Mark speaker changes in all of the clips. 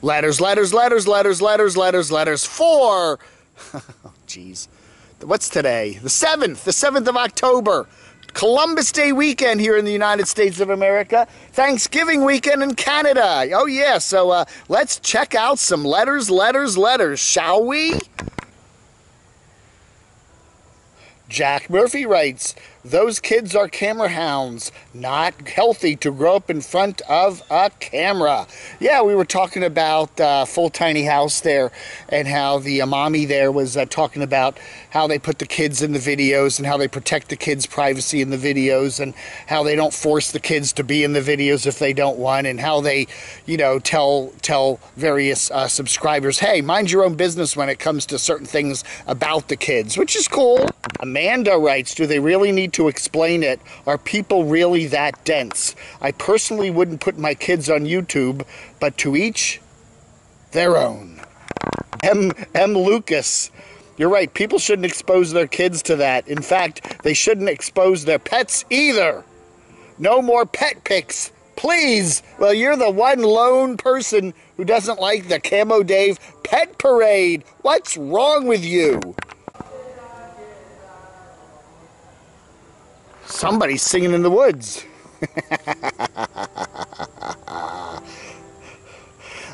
Speaker 1: Letters, letters, letters, letters, letters, letters, letters. 4. Oh, jeez. What's today? The 7th of October. Columbus Day weekend here in the United States of America. Thanksgiving weekend in Canada. Oh, yeah. So let's check out some letters, letters, letters, shall we? Jack Murphy writes, those kids are camera hounds, not healthy to grow up in front of a camera. Yeah, we were talking about Full Tiny House there and how the mommy there was talking about how they put the kids in the videos and how they protect the kids' privacy in the videos and how they don't force the kids to be in the videos if they don't want, and how they, you know, tell various subscribers, hey, mind your own business when it comes to certain things about the kids, which is cool. Amanda writes, do they really need to explain it? Are people really that dense? I personally wouldn't put my kids on YouTube, but to each their own. M. Lucas, you're right. People shouldn't expose their kids to that. In fact, they shouldn't expose their pets either. No more pet pics, please. Well, you're the one lone person who doesn't like the camodave pet parade. What's wrong with you? Somebody's singing in the woods.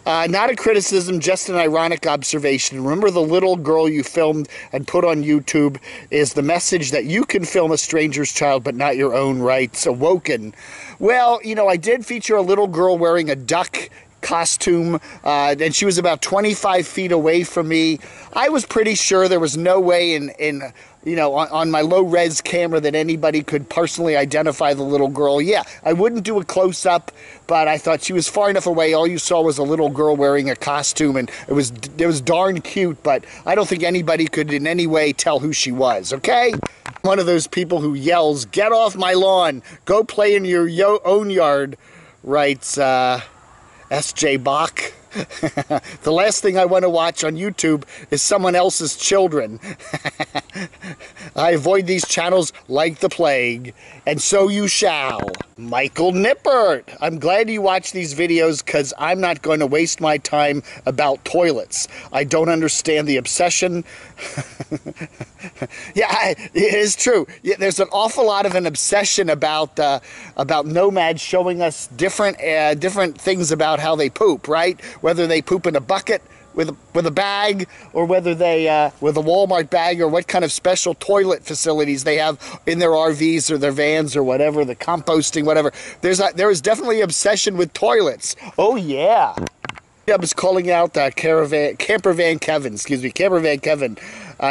Speaker 1: Not a criticism, just an ironic observation. Remember the little girl you filmed and put on YouTube is the message that you can film a stranger's child but not your own rights awoken. Well, you know, I did feature a little girl wearing a duck costume, and she was about 25 feet away from me. I was pretty sure there was no way in you know, on my low-res camera that anybody could personally identify the little girl. Yeah, I wouldn't do a close-up, but I thought she was far enough away. All you saw was a little girl wearing a costume, and it was darn cute, but I don't think anybody could in any way tell who she was, okay? One of those people who yells, get off my lawn, go play in your own yard, writes S.J. Bach. The last thing I want to watch on YouTube is someone else's children. I avoid these channels like the plague, and so you shall. Michael Nippert, I'm glad you watch these videos because I'm not going to waste my time about toilets. I don't understand the obsession. Yeah, it is true. Yeah, there's an awful lot of an obsession about nomads showing us different things about how they poop, right? Whether they poop in a bucket with a bag, or whether they with a Walmart bag, or what kind of special toilet facilities they have in their RVs or their vans or whatever, the composting, whatever. There is definitely obsession with toilets. Oh yeah. I was calling out Campervan Kevin.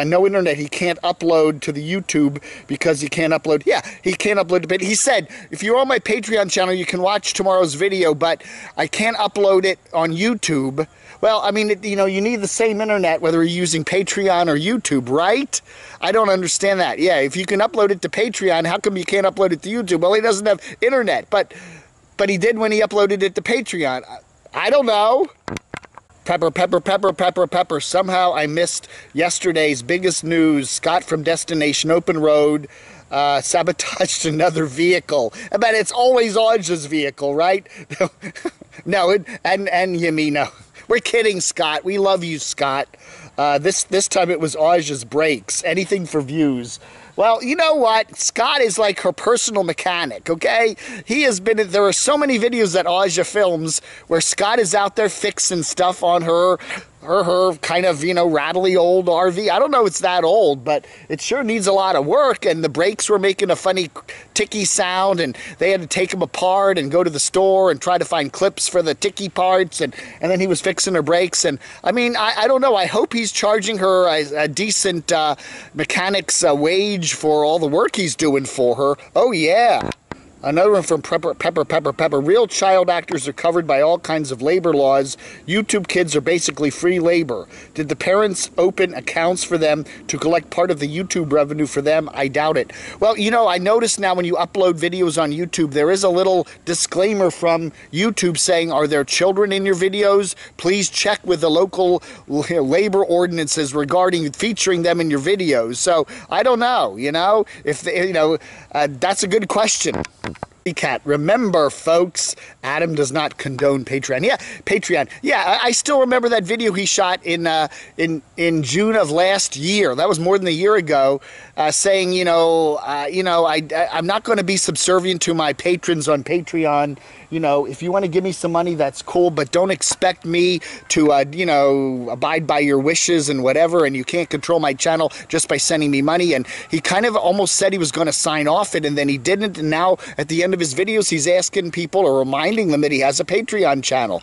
Speaker 1: No internet. He can't upload to the YouTube because he can't upload. Yeah, he can't upload to. He said, if you're on my Patreon channel, you can watch tomorrow's video, but I can't upload it on YouTube. Well, I mean, you know, you need the same internet whether you're using Patreon or YouTube, right? I don't understand that. Yeah, if you can upload it to Patreon, how come you can't upload it to YouTube? Well, he doesn't have internet, but he did when he uploaded it to Patreon. I don't know. Pepper. Somehow I missed yesterday's biggest news. Scott from Destination Open Road sabotaged another vehicle. But it's always Audrey's vehicle, right? No, and you mean no. We're kidding, Scott. We love you, Scott. This time it was Audrey's brakes. Anything for views. Well, you know what? Scott is like her personal mechanic, okay? He has been, there are so many videos that Aja films where Scott is out there fixing stuff on her kind of, you know, rattly old RV. I don't know if it's that old, but it sure needs a lot of work, and the brakes were making a funny ticky sound, and they had to take them apart and go to the store and try to find clips for the ticky parts, and then he was fixing her brakes. And I mean, I don't know. I hope he's charging her a decent mechanic's wage for all the work he's doing for her. Oh, yeah. Another one from Pepper. Real child actors are covered by all kinds of labor laws. YouTube kids are basically free labor. Did the parents open accounts for them to collect part of the YouTube revenue for them? I doubt it. Well, you know, I noticed now when you upload videos on YouTube, there is a little disclaimer from YouTube saying, are there children in your videos? Please check with the local labor ordinances regarding featuring them in your videos. So, I don't know, you know, if they, you know, that's a good question. Cat. Remember, folks, Adam does not condone Patreon. Yeah, Patreon. Yeah, I still remember that video he shot in June of last year. That was more than a year ago, saying, I'm not going to be subservient to my patrons on Patreon. You know, if you want to give me some money, that's cool, but don't expect me to, abide by your wishes and whatever, and you can't control my channel just by sending me money. And he kind of almost said he was going to sign off it, and then he didn't, and now at the end of his videos, he's asking people or reminding them that he has a Patreon channel.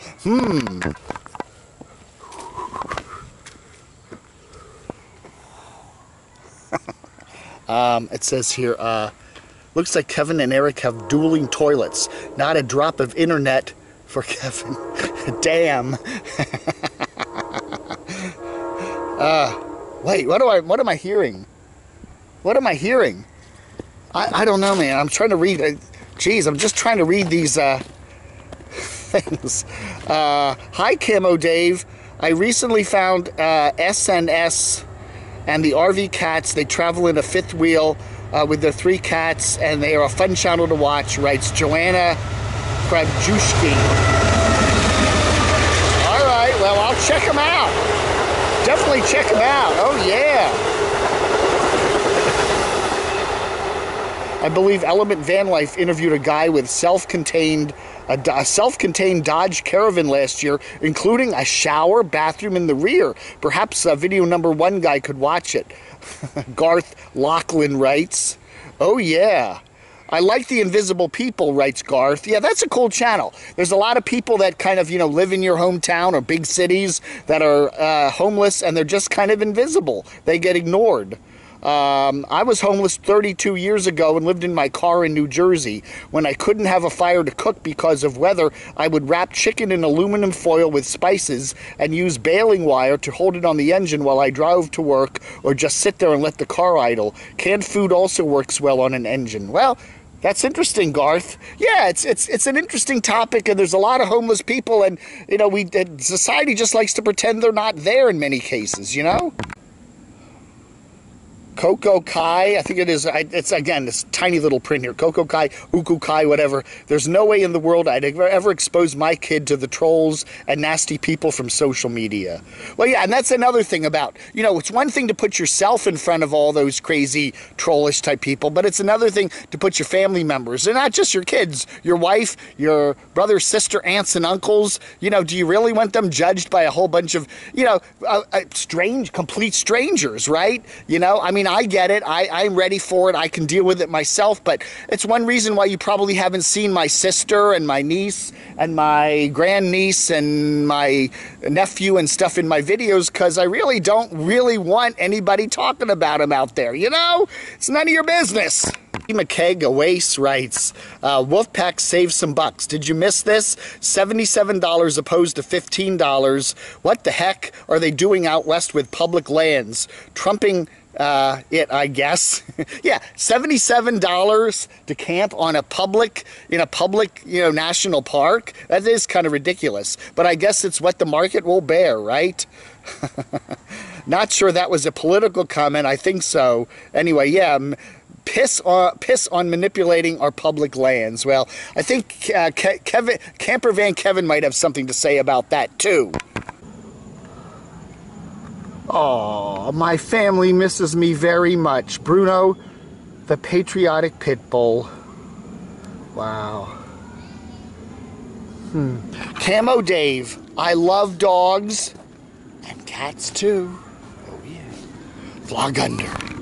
Speaker 1: It says here, looks like Kevin and Eric have dueling toilets. Not a drop of internet for Kevin. Damn. Wait, what am I hearing? What am I hearing? I don't know, man. I'm trying to read. Geez, I'm just trying to read these things. Hi, Camo Dave. I recently found SNS and the RV Cats. They travel in a fifth wheel with their 3 cats, and they are a fun channel to watch, writes Joanna Krabjuski. All right, well, I'll check them out. Definitely check them out. Oh, yeah. I believe Element Van Life interviewed a guy with a self-contained Dodge Caravan last year, including a shower, bathroom in the rear. Perhaps video number 1 guy could watch it. Garth Lachlan writes, oh yeah. I like the Invisible People, writes Garth. Yeah, that's a cool channel. There's a lot of people that kind of, live in your hometown or big cities that are homeless, and they're just kind of invisible. They get ignored. I was homeless 32 years ago and lived in my car in New Jersey. When I couldn't have a fire to cook because of weather, I would wrap chicken in aluminum foil with spices and use baling wire to hold it on the engine while I drove to work, or just sit there and let the car idle. Canned food also works well on an engine. Well, that's interesting, Garth. Yeah, it's an interesting topic, and there's a lot of homeless people, and society just likes to pretend they're not there in many cases, Coco Kai, I think it is, it's again, this tiny little print here, Coco Kai, Uku Kai, whatever. There's no way in the world I'd ever expose my kid to the trolls and nasty people from social media. Well, yeah, and that's another thing about, it's one thing to put yourself in front of all those crazy trollish type people, but it's another thing to put your family members, and not just your kids, your wife, your brother, sister, aunts, and uncles. Do you really want them judged by a whole bunch of, complete strangers, right? I mean, I get it. I'm ready for it. I can deal with it myself, but it's one reason why you probably haven't seen my sister and my niece and my grandniece and my nephew and stuff in my videos, because I really don't want anybody talking about them out there, It's none of your business. McKeg Awace writes, Wolfpack saved some bucks. Did you miss this? $77 opposed to $15. What the heck are they doing out west with public lands? Trumping it, I guess. Yeah, $77 to camp on a public, national park. That is kind of ridiculous. But I guess it's what the market will bear, right? Not sure that was a political comment. I think so. Anyway, yeah. Piss on manipulating our public lands. Well, I think Camper Van Kevin might have something to say about that too. Oh, my family misses me very much. Bruno, the patriotic pit bull. Wow. Camo Dave, I love dogs and cats too. Oh yeah. Vlog under.